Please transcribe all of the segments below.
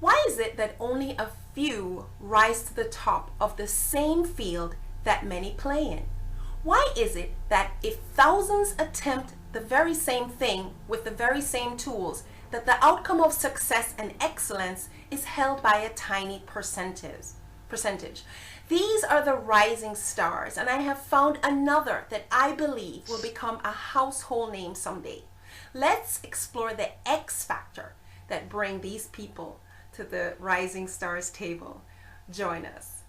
Why is it that only a few rise to the top of the same field that many play in? Why is it that if thousands attempt the very same thing with the very same tools, that the outcome of success and excellence is held by a tiny percentage? These are the rising stars, and I have found another that I believe will become a household name someday. Let's explore the X factor that bring these people to the Rising Stars table. Join us.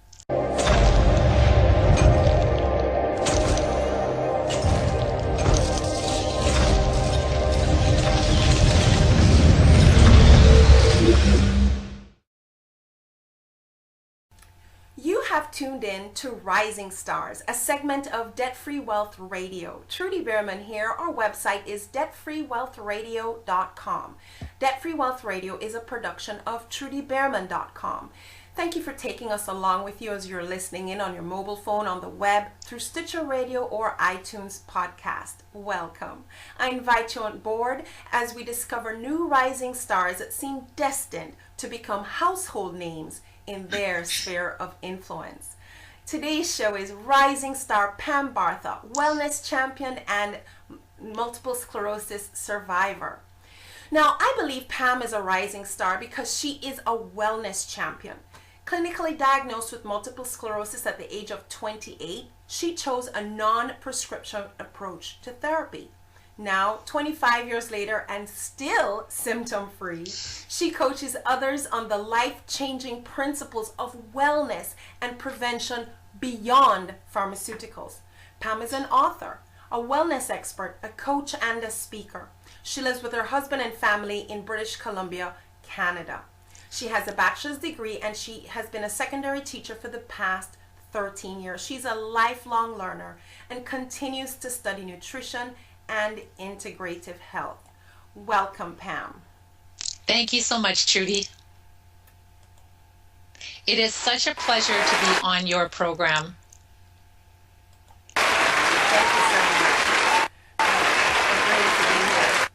You have tuned in to Rising Stars, a segment of Debt Free Wealth Radio. Trudy Bierman here. Our website is debtfreewealthradio.com. Debt Free Wealth Radio is a production of trudybierman.com. Thank you for taking us along with you as you're listening in on your mobile phone, on the web, through Stitcher Radio or iTunes podcast. Welcome. I invite you on board as we discover new rising stars that seem destined to become household names in their sphere of influence. Today's show is rising star Pam Bartha, wellness champion and multiple sclerosis survivor. Now, I believe Pam is a rising star because she is a wellness champion. Clinically diagnosed with multiple sclerosis at the age of 28, she chose a non-prescription approach to therapy. Now, 25 years later and still symptom-free, she coaches others on the life-changing principles of wellness and prevention beyond pharmaceuticals. Pam is an author, a wellness expert, a coach, and a speaker. She lives with her husband and family in British Columbia, Canada. She has a bachelor's degree and she has been a secondary teacher for the past 13 years. She's a lifelong learner and continues to study nutrition and integrative health. Welcome, Pam. Thank you so much, Trudy. It is such a pleasure to be on your program. Thank you so much. Great to be here.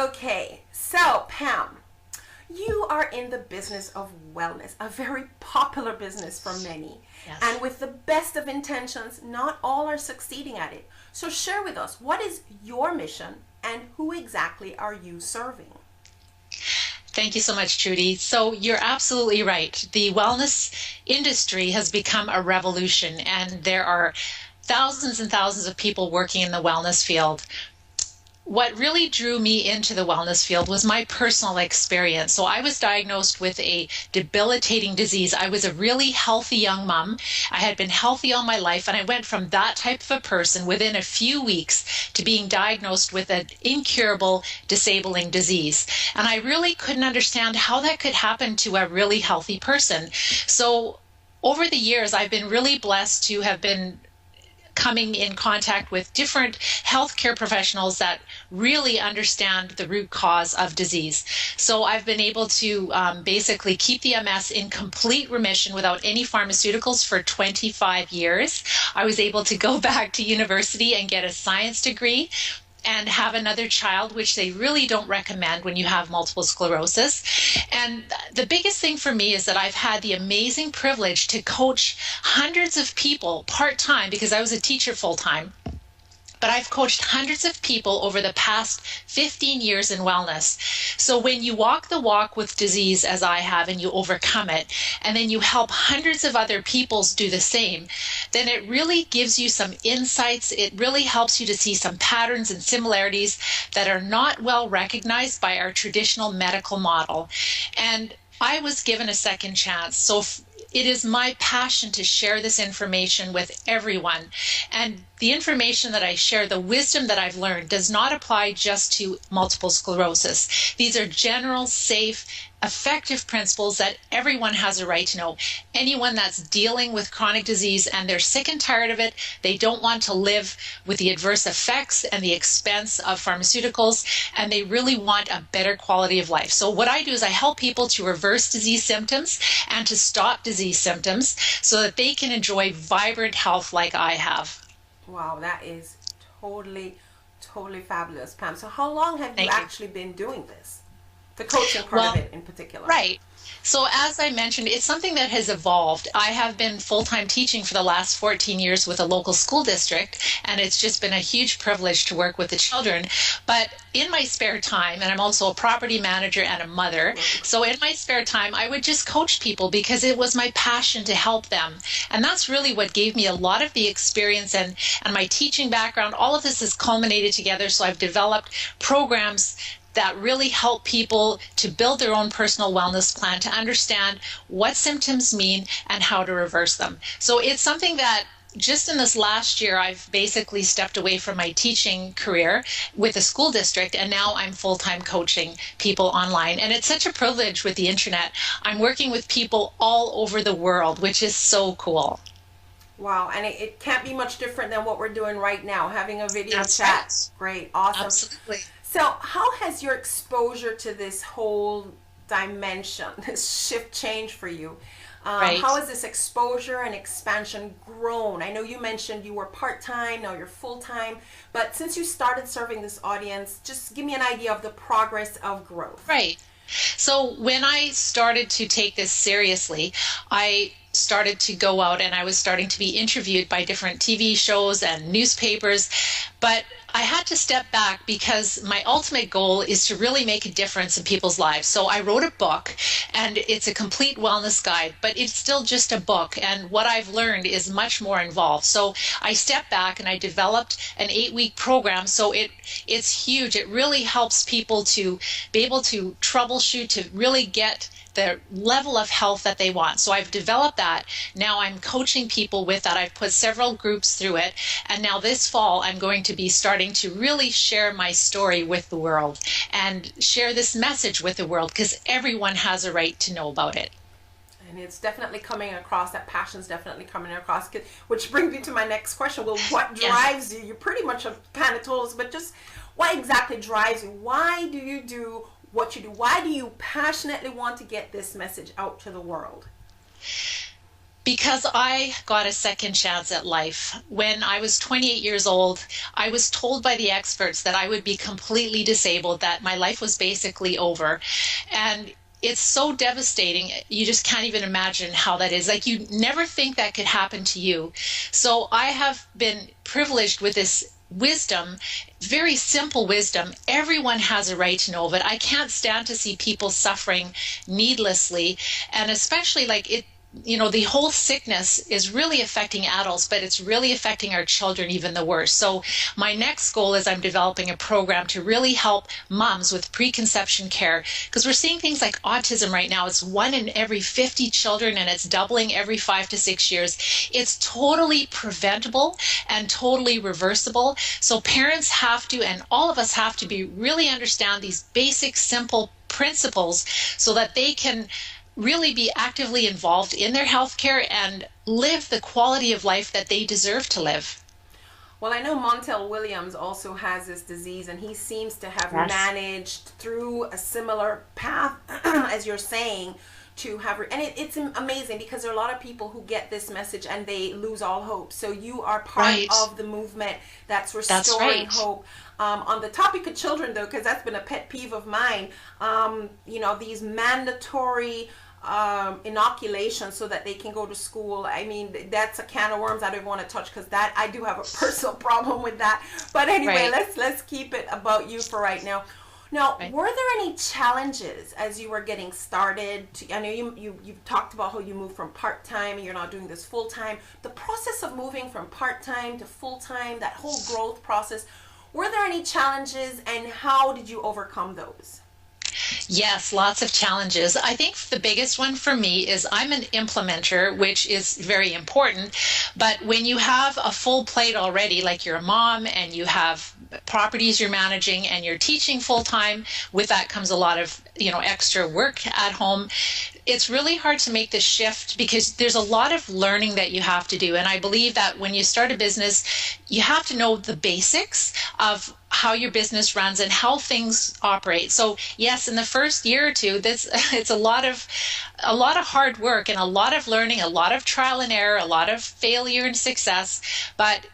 Okay, so Pam, you are in the business of wellness, a very popular business for many. Yes. And with the best of intentions, not all are succeeding at it. So share with us, what is your mission and who exactly are you serving? Thank you so much, Trudy. So you're absolutely right. The wellness industry has become a revolution, and there are thousands and thousands of people working in the wellness field. What really drew me into the wellness field was my personal experience. So I was diagnosed with a debilitating disease. I was a really healthy young mom. I had been healthy all my life, and I went from that type of a person within a few weeks to being diagnosed with an incurable, disabling disease. And I really couldn't understand how that could happen to a really healthy person. So over the years, I've been really blessed to have been coming in contact with different healthcare professionals that really understand the root cause of disease. So I've been able to basically keep the MS in complete remission without any pharmaceuticals for 25 years. I was able to go back to university and get a science degree and have another child, which they really don't recommend when you have multiple sclerosis. And the biggest thing for me is that I've had the amazing privilege to coach hundreds of people part-time, because I was a teacher full-time. But I've coached hundreds of people over the past 15 years in wellness. So when you walk the walk with disease, as I have, and you overcome it, and then you help hundreds of other people do the same, then it really gives you some insights. It really helps you to see some patterns and similarities that are not well recognized by our traditional medical model. And I was given a second chance. So it is my passion to share this information with everyone. And the information that I share, the wisdom that I've learned, does not apply just to multiple sclerosis. These are general, safe, effective principles that everyone has a right to know. Anyone that's dealing with chronic disease and they're sick and tired of it, they don't want to live with the adverse effects and the expense of pharmaceuticals, and they really want a better quality of life. So what I do is I help people to reverse disease symptoms and to stop disease symptoms so that they can enjoy vibrant health like I have. Wow, that is totally fabulous, Pam. So how long have you actually been doing this? The coaching part of it in particular. Right. So as I mentioned, it's something that has evolved. I have been full-time teaching for the last 14 years with a local school district, and it's just been a huge privilege to work with the children. But in my spare time, and I'm also a property manager and a mother, so in my spare time, I would just coach people because it was my passion to help them. And that's really what gave me a lot of the experience and my teaching background. All of this has culminated together, so I've developed programs that really help people to build their own personal wellness plan, to understand what symptoms mean and how to reverse them. So it's something that just in this last year, I've basically stepped away from my teaching career with the school district, and now I'm full-time coaching people online. And it's such a privilege with the internet. I'm working with people all over the world, which is so cool. Wow, and it can't be much different than what we're doing right now, having a video That's chat. right. Great, awesome. Absolutely. So how has your exposure to this whole dimension, this shift changed for you? Right. How has this exposure and expansion grown? I know you mentioned you were part-time, now you're full-time, but since you started serving this audience, just give me an idea of the progress of growth. Right. So when I started to take this seriously, I started to go out and I was starting to be interviewed by different TV shows and newspapers, but I had to step back because my ultimate goal is to really make a difference in people's lives. So I wrote a book, and it's a complete wellness guide, but it's still just a book. And what I've learned is much more involved. So I stepped back and I developed an 8-week program. So it's huge. It really helps people to be able to troubleshoot, to really get the level of health that they want. So I've developed that. Now I'm coaching people with that. I've put several groups through it. And now this fall, I'm going to be starting to really share my story with the world and share this message with the world, because everyone has a right to know about it. And it's definitely coming across, that passion's definitely coming across, which brings me to my next question. Well, what drives you? You pretty much have kind of told us, but just what exactly drives you? Why do you do what you do? Why do you passionately want to get this message out to the world? Because I got a second chance at life. When I was 28 years old, I was told by the experts that I would be completely disabled, that my life was basically over. And it's so devastating. You just can't even imagine how that is. Like, you never think that could happen to you. So I have been privileged with this wisdom, very simple wisdom. Everyone has a right to know of it. I can't stand to see people suffering needlessly, and especially like it. You know, the whole sickness is really affecting adults, but it's really affecting our children even the worse. So my next goal is I'm developing a program to really help moms with preconception care, because we're seeing things like autism right now. It's 1 in every 50 children, and it's doubling every 5 to 6 years. It's totally preventable and totally reversible. So parents have to, and all of us have to really understand these basic, simple principles so that they can really be actively involved in their healthcare and live the quality of life that they deserve to live. Well, I know Montel Williams also has this disease, and he seems to have managed through a similar path, as you're saying, to have, and it's amazing because there are a lot of people who get this message and they lose all hope. So you are part of the movement that's restoring hope. On the topic of children, though, because that's been a pet peeve of mine, you know, these mandatory inoculation so that they can go to school. I mean, that's a can of worms I don't want to touch, because that I do have a personal problem with that. But anyway, let's keep it about you for right now. Now, were there any challenges as you were getting started? I know you've talked about how you moved from part-time and you're now doing this full-time. The process of moving from part-time to full-time, that whole growth process, were there any challenges, and how did you overcome those? Yes, lots of challenges. I think the biggest one for me is I'm an implementer, which is very important. But when you have a full plate already, like you're a mom and you have properties you're managing and you're teaching full time, with that comes a lot of, you know, extra work at home. It's really hard to make the shift because there's a lot of learning that you have to do. And I believe that when you start a business, you have to know the basics of how your business runs and how things operate. So yes, in the first year or two, it's a lot of hard work and a lot of learning, a lot of trial and error, a lot of failure and success. But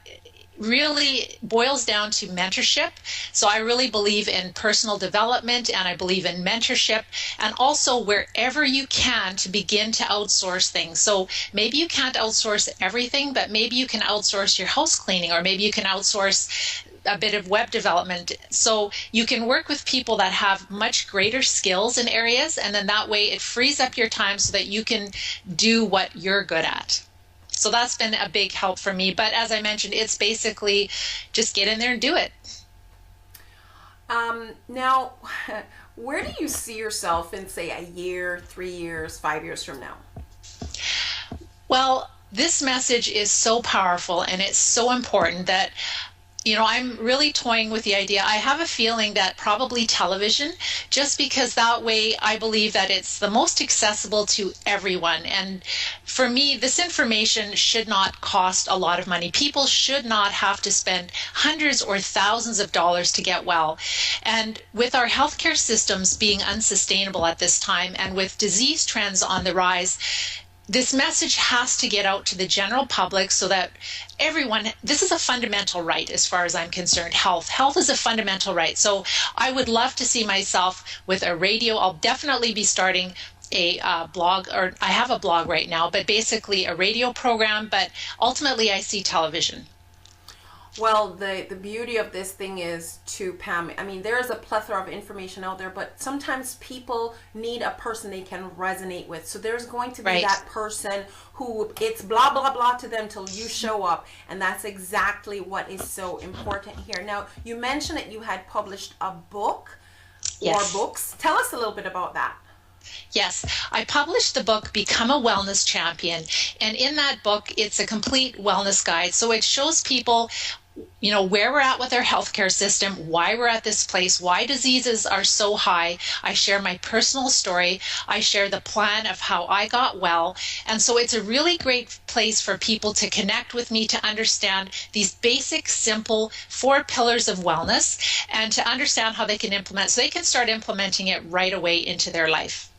really boils down to mentorship. So I really believe in personal development, and I believe in mentorship, and also wherever you can to begin to outsource things. So maybe you can't outsource everything, but maybe you can outsource your house cleaning, or maybe you can outsource a bit of web development. So you can work with people that have much greater skills in areas, and then that way it frees up your time so that you can do what you're good at. So that's been a big help for me. But as I mentioned, it's basically just get in there and do it. Now, where do you see yourself in, say, a year, 3 years, 5 years from now? Well, this message is so powerful and it's so important that I'm really toying with the idea. I have a feeling that probably television, just because that way I believe that it's the most accessible to everyone. And for me, this information should not cost a lot of money. People should not have to spend hundreds or thousands of dollars to get well. And with our healthcare systems being unsustainable at this time, and with disease trends on the rise, this message has to get out to the general public so that everyone, this is a fundamental right as far as I'm concerned. Health is a fundamental right. So I would love to see myself with a radio. I'll definitely be starting a blog, or I have a blog right now, but basically a radio program. But ultimately I see television. Well, the beauty of this thing is, too, Pam, I mean, there is a plethora of information out there, but sometimes people need a person they can resonate with. So there's going to be Right. that person who it's blah, blah, blah to them till you show up. And that's exactly what is so important here. Now, you mentioned that you had published a book Yes. or books. Tell us a little bit about that. Yes, I published the book, Become a Wellness Champion. And in that book, it's a complete wellness guide. So it shows people, where we're at with our healthcare system, why we're at this place, why diseases are so high. I share my personal story. I share the plan of how I got well. And so it's a really great place for people to connect with me, to understand these basic, simple 4 pillars of wellness, and to understand how they can implement, so they can start implementing it right away into their life.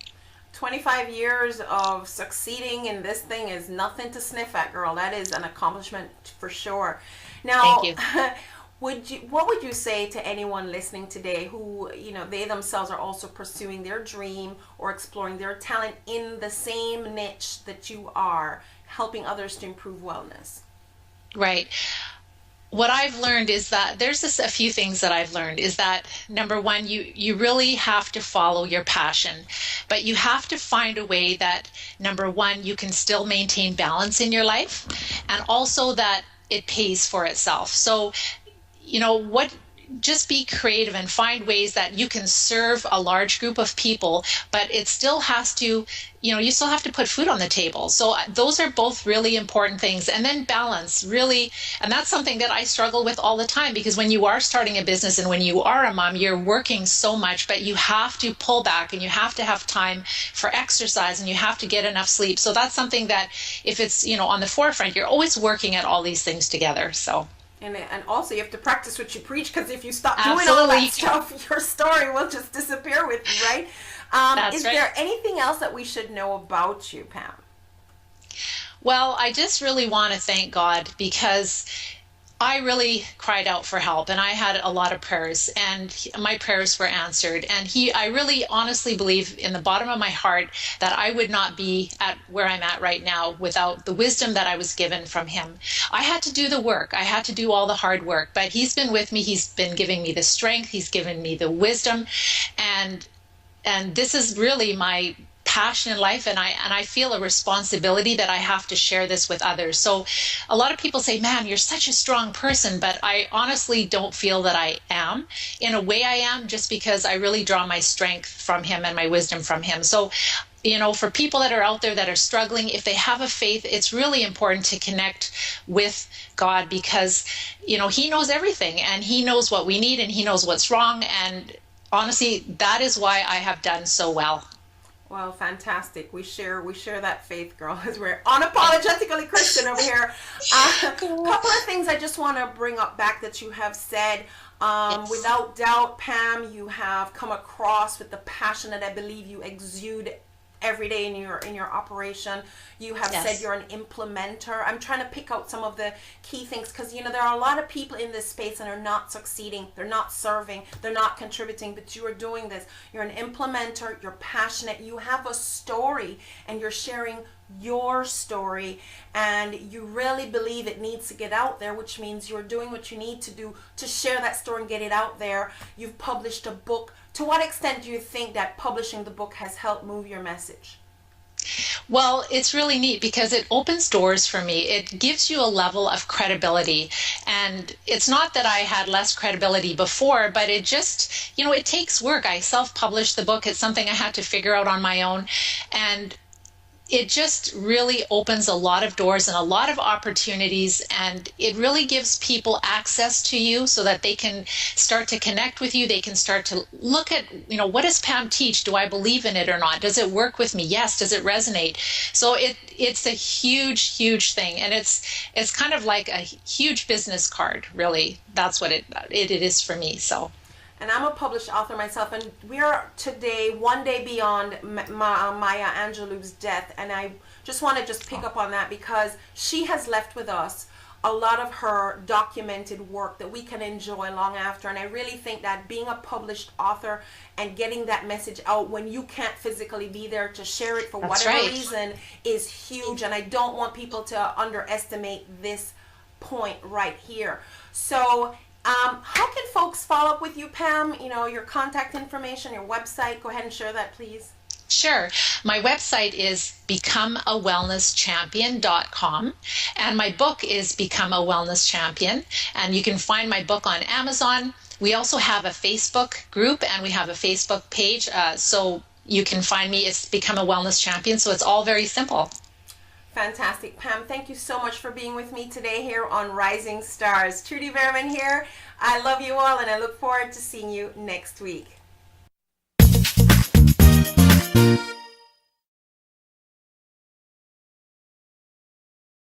25 years of succeeding in this thing is nothing to sniff at, girl. That is an accomplishment for sure. Now, Thank you. what would you say to anyone listening today who, they themselves are also pursuing their dream or exploring their talent in the same niche that you are, helping others to improve wellness? Right. What I've learned is that there's a few things that I've learned is that, number one, you really have to follow your passion, but you have to find a way that, number one, you can still maintain balance in your life, and also that it pays for itself. So, just be creative and find ways that you can serve a large group of people, but it still has to, you still have to put food on the table. So those are both really important things. And then balance, really, and that's something that I struggle with all the time, because when you are starting a business and when you are a mom, you're working so much, but you have to pull back and you have to have time for exercise and you have to get enough sleep. So that's something that if it's, on the forefront, you're always working at all these things together. So. And also you have to practice what you preach, because if you stop doing all that stuff, your story will just disappear with you, right? Is there anything else that we should know about you, Pam? Well, I just really want to thank God, because I really cried out for help, and I had a lot of prayers, and my prayers were answered. And I really honestly believe in the bottom of my heart that I would not be at where I'm at right now without the wisdom that I was given from him. I had to do the work. I had to do all the hard work, but he's been with me. He's been giving me the strength. He's given me the wisdom. And this is really my passion in life, and I feel a responsibility that I have to share this with others. So a lot of people say, man, you're such a strong person, but I honestly don't feel that I am. In a way I am, just because I really draw my strength from him and my wisdom from him. So for people that are out there that are struggling, if they have a faith, it's really important to connect with God, because he knows everything, and he knows what we need, and he knows what's wrong. And honestly, that is why I have done so well. Well, fantastic. We share that faith, girl, as we're unapologetically Christian over here. A couple of things I just want to bring up back that you have said. Yes. Without doubt, Pam, you have come across with the passion that I believe you exude every day in your operation. You have said you're an implementer. I'm trying to pick out some of the key things, because there are a lot of people in this space and are not succeeding, they're not serving, they're not contributing, but you are doing this. You're an implementer, you're passionate, you have a story, and you're sharing your story, and you really believe it needs to get out there, which means you're doing what you need to do to share that story and get it out there. You've published a book. To what extent do you think that publishing the book has helped move your message? Well, it's really neat because it opens doors for me. It gives you a level of credibility. And it's not that I had less credibility before, but it just, it takes work. I self-published the book. It's something I had to figure out on my own. And it just really opens a lot of doors and a lot of opportunities, and it really gives people access to you so that they can start to connect with you. They can start to look at, what does Pam teach? Do I believe in it or not? Does it work with me? Yes. Does it resonate? So it's a huge, huge thing, and it's kind of like a huge business card, really. That's what it is for me. So. And I'm a published author myself, and we are today one day beyond Maya Angelou's death, and I just want to pick up on that, because she has left with us a lot of her documented work that we can enjoy long after. And I really think that being a published author and getting that message out when you can't physically be there to share it for whatever reason is huge, and I don't want people to underestimate this point right here. So how can folks follow up with you, Pam? Your contact information, your website. Go ahead and share that, please. Sure. My website is becomeawellnesschampion.com, and my book is Become a Wellness Champion, and you can find my book on Amazon. We also have a Facebook group, and we have a Facebook page, so you can find me. It's Become a Wellness Champion, so it's all very simple. Fantastic. Pam, thank you so much for being with me today here on Rising Stars. Trudy Behrman here. I love you all, and I look forward to seeing you next week.